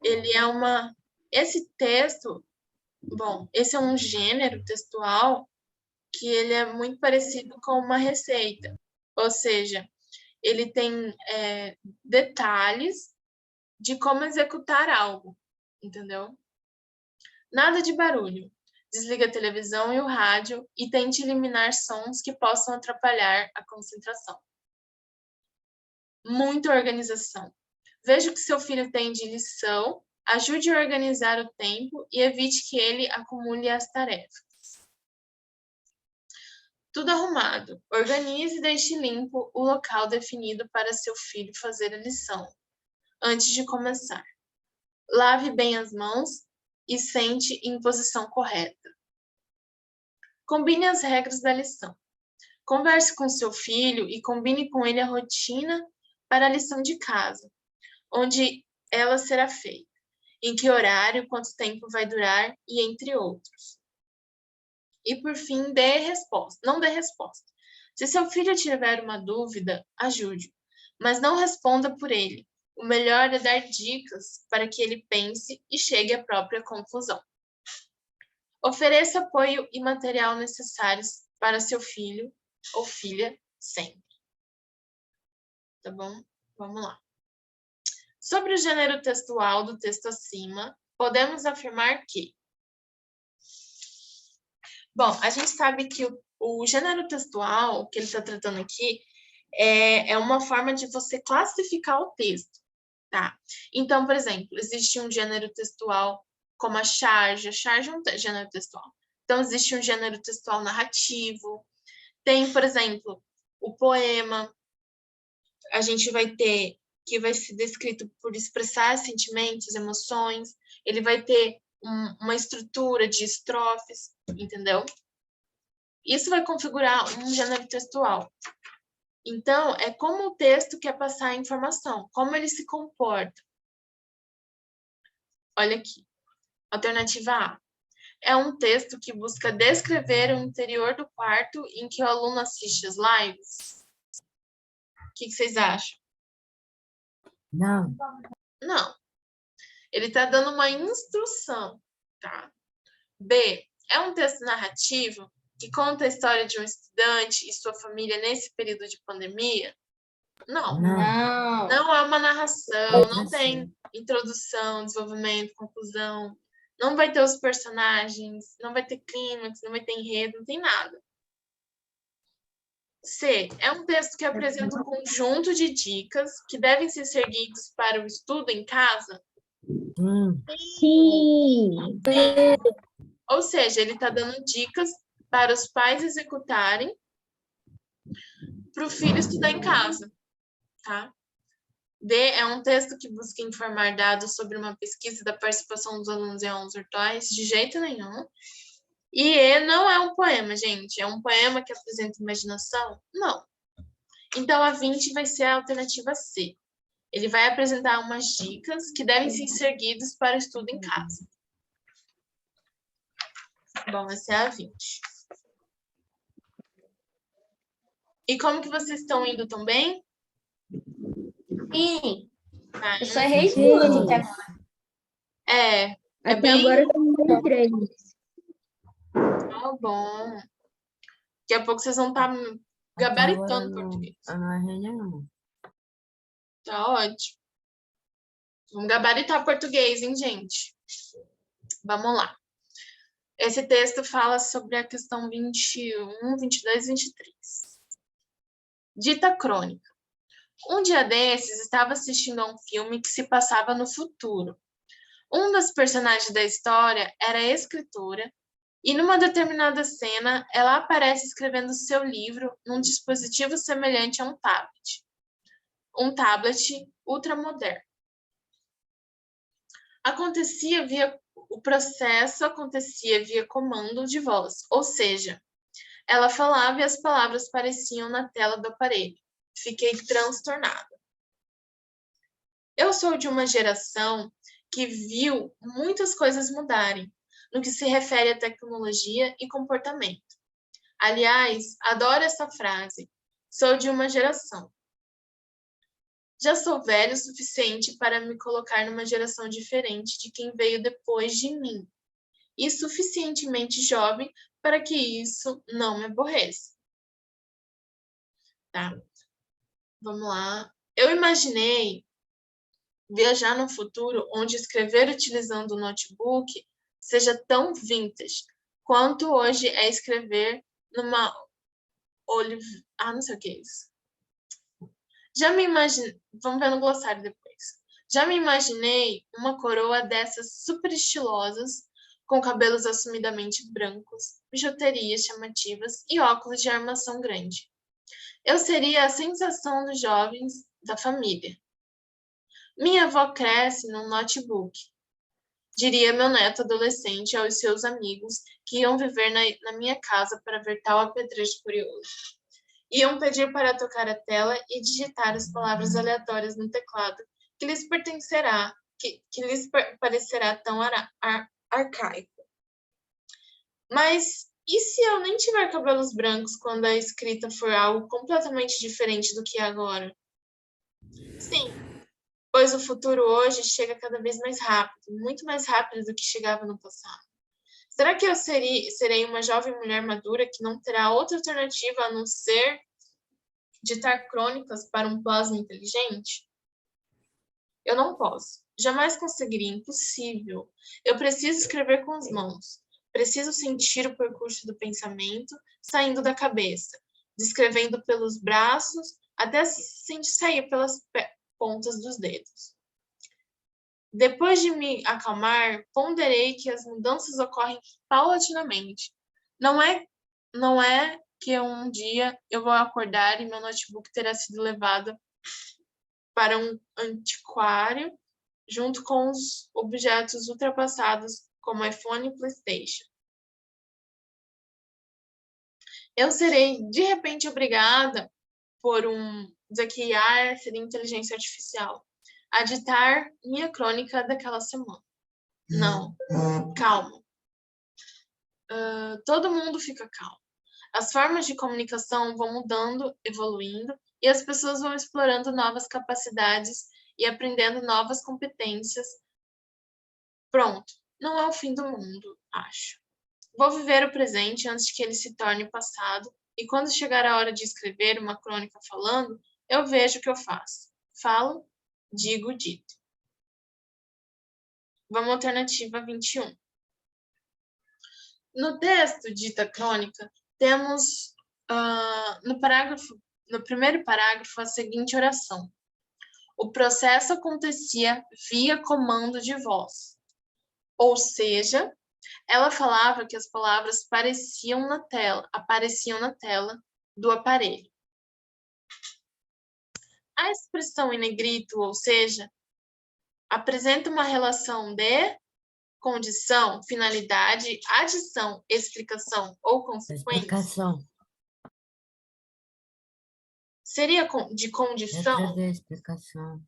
ele é uma... Esse texto, bom, esse é um gênero textual que ele é muito parecido com uma receita. Ou seja, ele tem detalhes de como executar algo, entendeu? Nada de barulho. Desliga a televisão e o rádio e tente eliminar sons que possam atrapalhar a concentração. Muita organização. Veja o que seu filho tem de lição, ajude a organizar o tempo e evite que ele acumule as tarefas. Tudo arrumado. Organize e deixe limpo o local definido para seu filho fazer a lição, antes de começar. Lave bem as mãos e sente em posição correta. Combine as regras da lição. Converse com seu filho e combine com ele a rotina para a lição de casa, onde ela será feita, em que horário, quanto tempo vai durar e entre outros. E, por fim, dê resposta. Não dê resposta. Se seu filho tiver uma dúvida, ajude-o, mas não responda por ele. O melhor é dar dicas para que ele pense e chegue à própria conclusão. Ofereça apoio e material necessários para seu filho ou filha sempre. Tá bom? Vamos lá. Sobre o gênero textual do texto acima, podemos afirmar que... Bom, a gente sabe que o gênero textual, que ele está tratando aqui, é uma forma de você classificar o texto, tá? Então, por exemplo, existe um gênero textual como a charge é um gênero textual. Então, existe um gênero textual narrativo. Tem, por exemplo, o poema. A gente vai ter que vai ser descrito por expressar sentimentos, emoções. Ele vai ter uma estrutura de estrofes, entendeu? Isso vai configurar um gênero textual. Então, é como o texto quer passar a informação, como ele se comporta. Olha aqui. Alternativa A. É um texto que busca descrever o interior do quarto em que o aluno assiste as lives. O que vocês acham? Não. Não. Ele está dando uma instrução, tá? B. É um texto narrativo que conta a história de um estudante e sua família nesse período de pandemia? Não. Não. Não é uma narração, não tem introdução, desenvolvimento, conclusão. Não vai ter os personagens, não vai ter clímax, não vai ter enredo, não tem nada. C. É um texto que apresenta um conjunto de dicas que devem ser seguidos para o estudo em casa? Sim. Ou seja, ele está dando dicas para os pais executarem para o filho estudar em casa, tá? D. É um texto que busca informar dados sobre uma pesquisa da participação dos alunos em aulas virtuais? De jeito nenhum. E E. Não é um poema, gente. É um poema que apresenta imaginação? Não. Então, a 20 vai ser a alternativa C. Ele vai apresentar umas dicas que devem ser seguidas para o estudo em casa. Bom, essa é a 20. E como que vocês estão indo também? Sim. Tá, Eu só errei duas até agora. É Até bem... agora estamos 3. Tá bom. Daqui a pouco vocês vão estar gabaritando português. Eu não errei nenhum. Tá ótimo. Vamos gabaritar português, hein, gente? Vamos lá. Esse texto fala sobre a questão 21, 22 e 23. Dita crônica. Um dia desses, estava assistindo a um filme que se passava no futuro. Um dos personagens da história era a escritora E numa determinada cena, ela aparece escrevendo seu livro num dispositivo semelhante a um tablet. Um tablet ultramoderno. O processo acontecia via comando de voz, ou seja, ela falava e as palavras apareciam na tela do aparelho. Fiquei transtornada. Eu sou de uma geração que viu muitas coisas mudarem no que se refere à tecnologia e comportamento. Aliás, adoro essa frase. Sou de uma geração. Já sou velho o suficiente para me colocar numa geração diferente de quem veio depois de mim. E suficientemente jovem para que isso não me aborreça. Tá? Vamos lá. Eu imaginei viajar no futuro onde escrever utilizando o notebook seja tão vintage quanto hoje é escrever numa não sei o que é isso. Já me imaginei... Vamos ver no glossário depois. Já me imaginei uma coroa dessas super estilosas, com cabelos assumidamente brancos, bijuterias chamativas e óculos de armação grande. Eu seria a sensação dos jovens da família. Minha avó cresce num notebook, diria meu neto adolescente aos seus amigos que iam viver na minha casa para ver tal apetrecho curioso. Iam pedir para tocar a tela e digitar as palavras aleatórias no teclado que lhes parecerá tão arcaico. Mas e se eu nem tiver cabelos brancos quando a escrita for algo completamente diferente do que é agora? Sim, pois o futuro hoje chega cada vez mais rápido, muito mais rápido do que chegava no passado. Será que eu serei uma jovem mulher madura que não terá outra alternativa a não ser ditar crônicas para um plasma inteligente? Eu não posso. Jamais conseguiria. Impossível. Eu preciso escrever com as mãos. Preciso sentir o percurso do pensamento saindo da cabeça, descrevendo pelos braços até sair pelas pontas dos dedos. Depois de me acalmar, ponderei que as mudanças ocorrem paulatinamente. Não é que um dia eu vou acordar e meu notebook terá sido levado para um antiquário junto com os objetos ultrapassados como iPhone e PlayStation. Eu serei, de repente, obrigada por desafiar seria inteligência artificial a ditar minha crônica daquela semana. Não, calma. Todo mundo fica calmo. As formas de comunicação vão mudando, evoluindo, e as pessoas vão explorando novas capacidades e aprendendo novas competências. Pronto, não é o fim do mundo, acho. Vou viver o presente antes que ele se torne passado, e quando chegar a hora de escrever uma crônica falando, eu vejo o que eu faço. Falo, digo, dito. Vamos à alternativa 21. No texto dita crônica, temos no primeiro parágrafo a seguinte oração. O processo acontecia via comando de voz. Ou seja, ela falava que as palavras apareciam na tela do aparelho. A expressão em negrito, ou seja, apresenta uma relação de condição, finalidade, adição, explicação ou consequência. Explicação. Seria de condição? Letra D, explicação.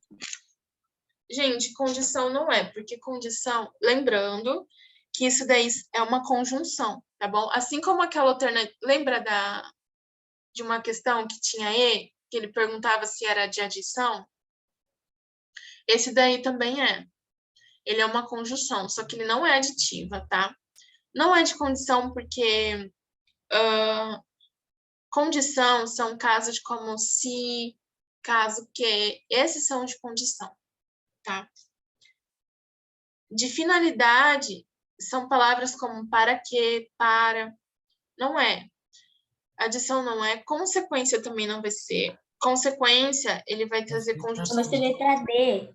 Gente, condição não é, porque condição, lembrando que isso daí é uma conjunção, tá bom? Assim como aquela alternativa, lembra de uma questão que tinha E, que ele perguntava se era de adição? Esse daí também é. Ele é uma conjunção, só que ele não é aditiva, tá? Não é de condição porque condição são casos como se, caso que, esses são de condição, tá? De finalidade, são palavras como para que, para, não é. Adição não é, consequência também não vai ser. Consequência, ele vai trazer conjunção. Vai ser letra D.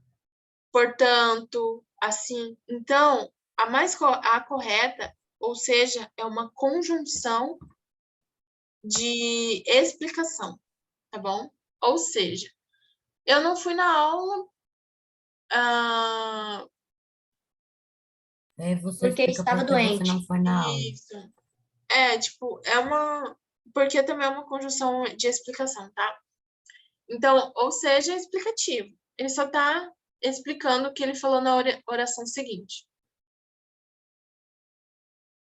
Portanto, assim, então, a correta ou seja, é uma conjunção de explicação, tá bom? Ou seja, eu não fui na aula, Aí você Porque explica estava por que você doente. não foi na aula. isso. Tipo, é uma... Porque também é uma conjunção de explicação, tá? Então, ou seja, é explicativo. Ele só tá explicando o que ele falou na oração seguinte.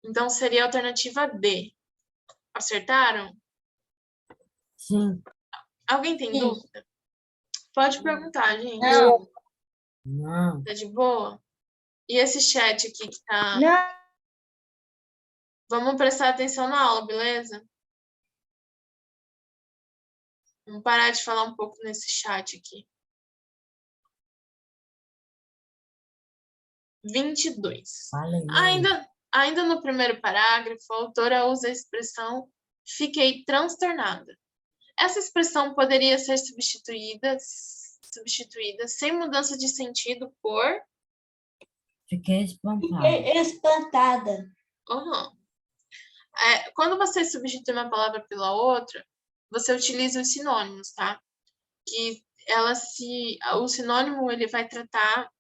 Então, seria a alternativa D. Acertaram? Sim. Alguém tem Sim. dúvida? Pode perguntar, gente. Não, Não. Tá de boa? E esse chat aqui que tá... Não, Vamos prestar atenção na aula, beleza? Vamos parar de falar um pouco nesse chat aqui. 22. Fala aí. Ainda no primeiro parágrafo, a autora usa a expressão fiquei transtornada. Essa expressão poderia ser substituída sem mudança de sentido por... Fiquei espantada. fiquei espantada. Uhum. Quando você substitui uma palavra pela outra, você utiliza os sinônimos, tá? Que o sinônimo ele vai tratar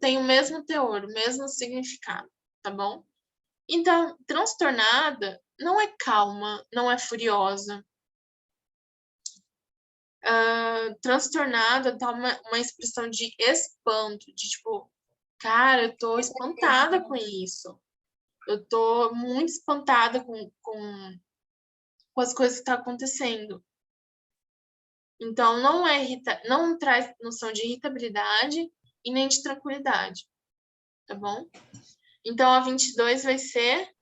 tem o mesmo teor, o mesmo significado, tá bom? Então, transtornada não é calma, não é furiosa. Transtornada tá uma expressão de espanto, de tipo, cara, eu tô espantada com isso. Eu tô muito espantada com as coisas que estão acontecendo. Então, não traz noção de irritabilidade e nem de tranquilidade, tá bom? Então, a 22 vai ser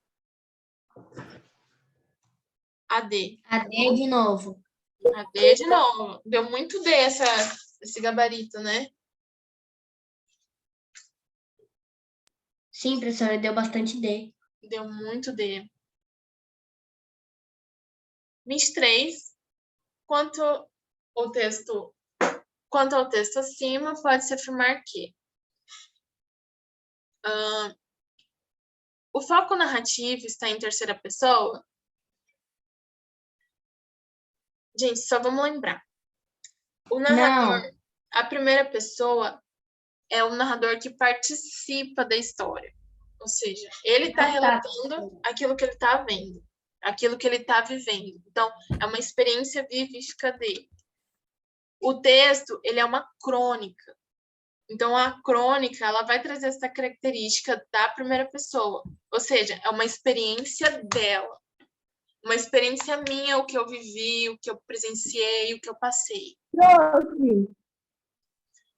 a D. A D de novo. A D de novo. Deu muito D esse gabarito, né? Sim, professora, deu bastante D. Deu muito D. 23. Quanto ao texto acima, pode-se afirmar que o foco narrativo está em terceira pessoa. Gente, só vamos lembrar. O narrador, Não. a primeira pessoa é o narrador que participa da história. Ou seja, ele está relatando aquilo que ele está vendo, aquilo que ele está vivendo. Então, é uma experiência vivífica dele. O texto, ele é uma crônica. Então, a crônica, ela vai trazer essa característica da primeira pessoa. Ou seja, é uma experiência dela. Uma experiência minha, o que eu vivi, o que eu presenciei, o que eu passei. prof.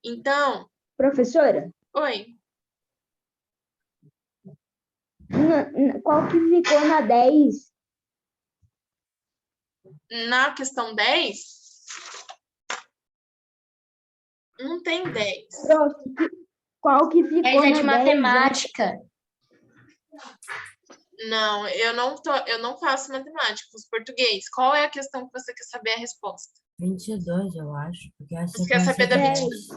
Então... Professora, Oi. qual que ficou na 10? Na questão 10, não tem 10. Prof, qual que ficou Mas é de na 10? matemática. Não, eu não faço matemática, faço português. Qual é a questão que você quer saber a resposta? 22, eu acho. Porque a Você quer saber da 22?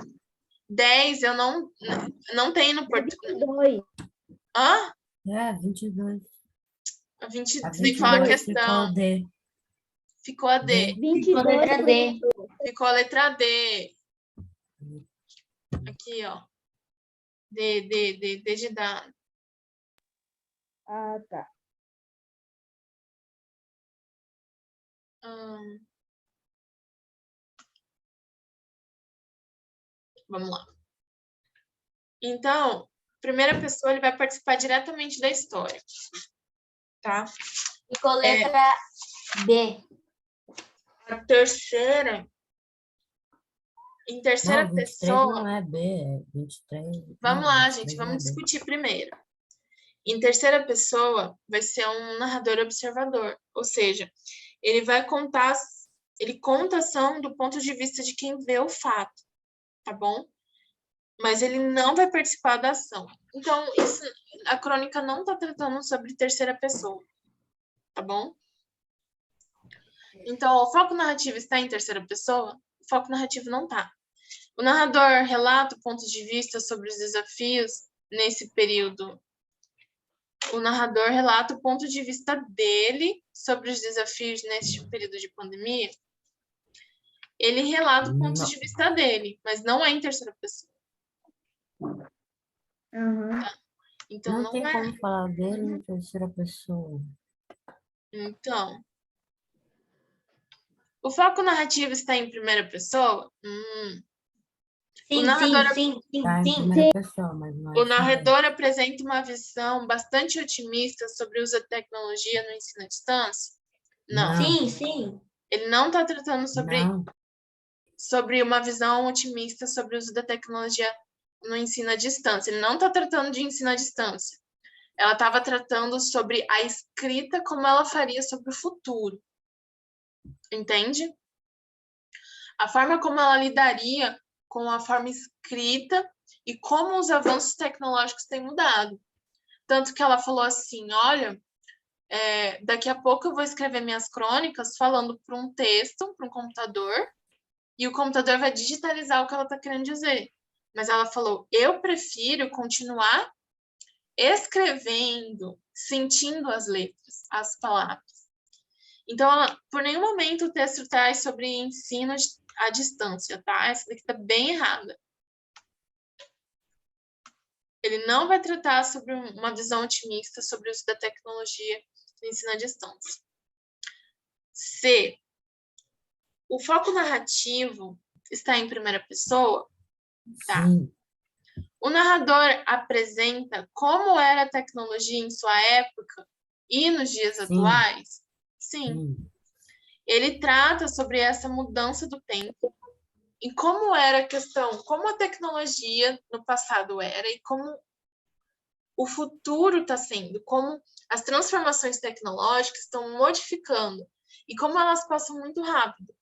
10, eu não tenho no português. 22. Hã? 22. A 20, A você tem que falar a 22 ficou questão. D. Ficou a D. 22, letra D. Ficou a letra D. Aqui, ó. D de dado. Ah, tá. Vamos lá. Então, primeira pessoa, ele vai participar diretamente da história. Tá? Ficou letra D. A terceira, em terceira Não, 23 pessoa... não é B, é 23. Vamos não, lá, 23 gente, não vamos é B. discutir primeiro. Em terceira pessoa, vai ser um narrador observador, ou seja, ele conta a ação do ponto de vista de quem vê o fato, tá bom? Mas ele não vai participar da ação. Então, a crônica não está tratando sobre terceira pessoa, tá bom? Então, o foco narrativo está em terceira pessoa? O foco narrativo não está. O narrador relata pontos de vista sobre os desafios nesse período, o narrador relata o ponto de vista dele sobre os desafios neste período de pandemia. Ele relata o ponto Não. de vista dele, mas não é em terceira pessoa. Aham. Então, Não não tem é. como falar dele em terceira pessoa. Então, o foco narrativo está em primeira pessoa? Sim, narrador- Tá em primeira pessoa, mas não é O assim mesmo. narrador apresenta uma visão bastante otimista sobre o uso da tecnologia no ensino à distância? Não. Não. sim. Ele não está tratando Não. sobre uma visão otimista sobre o uso da tecnologia no ensino à distância. Ele não está tratando de ensino à distância. Ela estava tratando sobre a escrita, como ela faria sobre o futuro. Entende? A forma como ela lidaria com a forma escrita e como os avanços tecnológicos têm mudado. Tanto que ela falou assim, olha, daqui a pouco eu vou escrever minhas crônicas falando para um texto, para um computador, e o computador vai digitalizar o que ela está querendo dizer. Mas ela falou, eu prefiro continuar escrevendo, sentindo as letras, as palavras. Então, por nenhum momento o texto traz sobre ensino à distância, tá? Essa daqui tá bem errada. Ele não vai tratar sobre uma visão otimista sobre o uso da tecnologia no ensino à distância. C. O foco narrativo está em primeira pessoa? Tá. Sim. O narrador apresenta como era a tecnologia em sua época e nos dias Sim. atuais? Sim. Sim. Ele trata sobre essa mudança do tempo e como era a questão, como a tecnologia no passado era e como o futuro está sendo, como as transformações tecnológicas estão modificando e como elas passam muito rápido.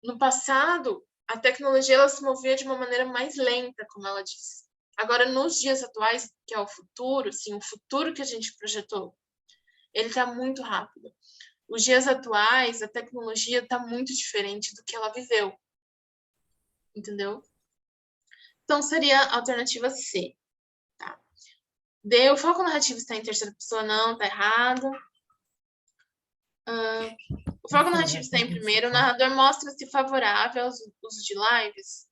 No passado, a tecnologia ela se movia de uma maneira mais lenta, como ela disse. Agora, nos dias atuais, que é o futuro, sim, o futuro que a gente projetou, ele está muito rápido. Os dias atuais, a tecnologia está muito diferente do que ela viveu. Entendeu? Então, seria a alternativa C. Tá? D, o foco narrativo está em terceira pessoa, não, tá errado. O foco narrativo está em primeiro. O narrador mostra-se favorável ao uso de lives?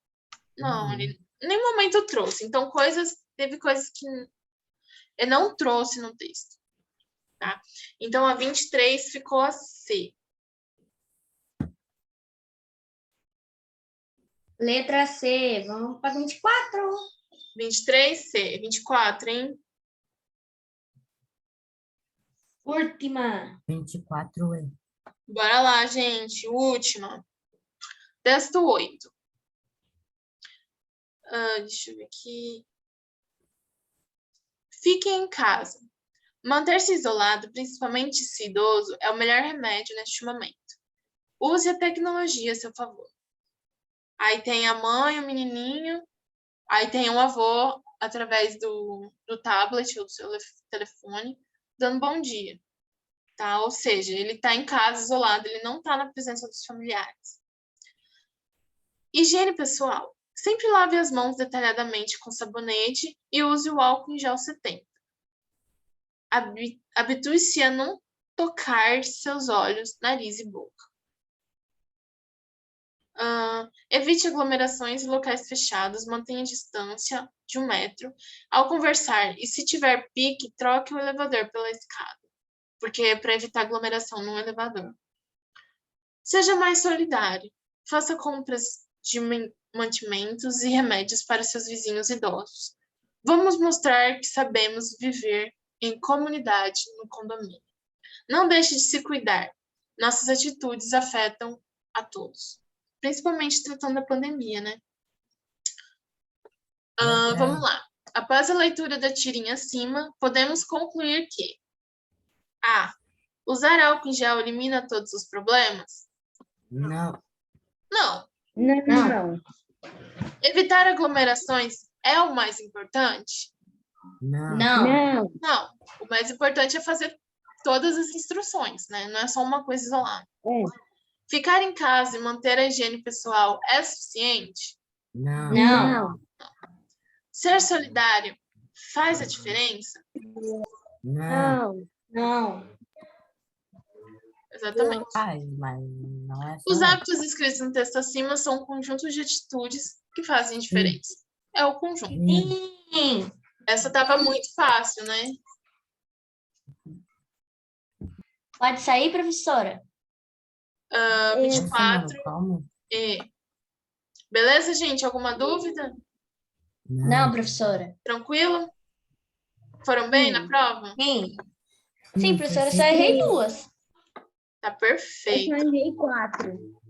Não, ele em nenhum momento trouxe. Então, teve coisas que ele não trouxe no texto. Tá? Então, a 23 ficou a C. Letra C, vamos para 24. 23, C. 24, hein? Última. 24E. Bora lá, gente. Última. Texto 8. Deixa eu ver aqui. Fique em casa. Manter-se isolado, principalmente se idoso, é o melhor remédio neste momento. Use a tecnologia a seu favor. Aí tem a mãe, o menininho, aí tem um avô, através do tablet ou do seu telefone, dando bom dia. Tá? Ou seja, ele está em casa, isolado, ele não está na presença dos familiares. Higiene pessoal. Sempre lave as mãos detalhadamente com sabonete e use o álcool em gel 70. Habitue-se a não tocar seus olhos, nariz e boca. Evite aglomerações em locais fechados, mantenha a distância de 1 metro ao conversar e, se tiver pique, troque o elevador pela escada, porque é para evitar aglomeração no elevador. Seja mais solidário. Faça compras de mantimentos e remédios para seus vizinhos idosos. Vamos mostrar que sabemos viver em comunidade no condomínio. Não deixe de se cuidar. Nossas atitudes afetam a todos. Principalmente tratando da pandemia, né? Vamos lá. Após a leitura da tirinha acima, podemos concluir que A. Usar álcool em gel elimina todos os problemas? Não. Não. Não. Evitar aglomerações é o mais importante? Não. Não. Não. O mais importante é fazer todas as instruções, né? Não é só uma coisa isolada. Ficar em casa e manter a higiene pessoal é suficiente? Não. Não. Ser solidário faz a diferença? Não, Não. Exatamente. faz, mas não é só Os isso. hábitos descritos no texto acima são um conjunto de atitudes que fazem diferença. É o conjunto. Sim. Essa estava muito fácil, né? Pode sair, professora? Nossa, 24. mano, calma. Beleza, gente? Alguma dúvida? Não, professora. Tranquilo? Foram bem na prova? Sim. Sim, professora, só sim. errei duas. Tá Eu perfeito. só errei 4.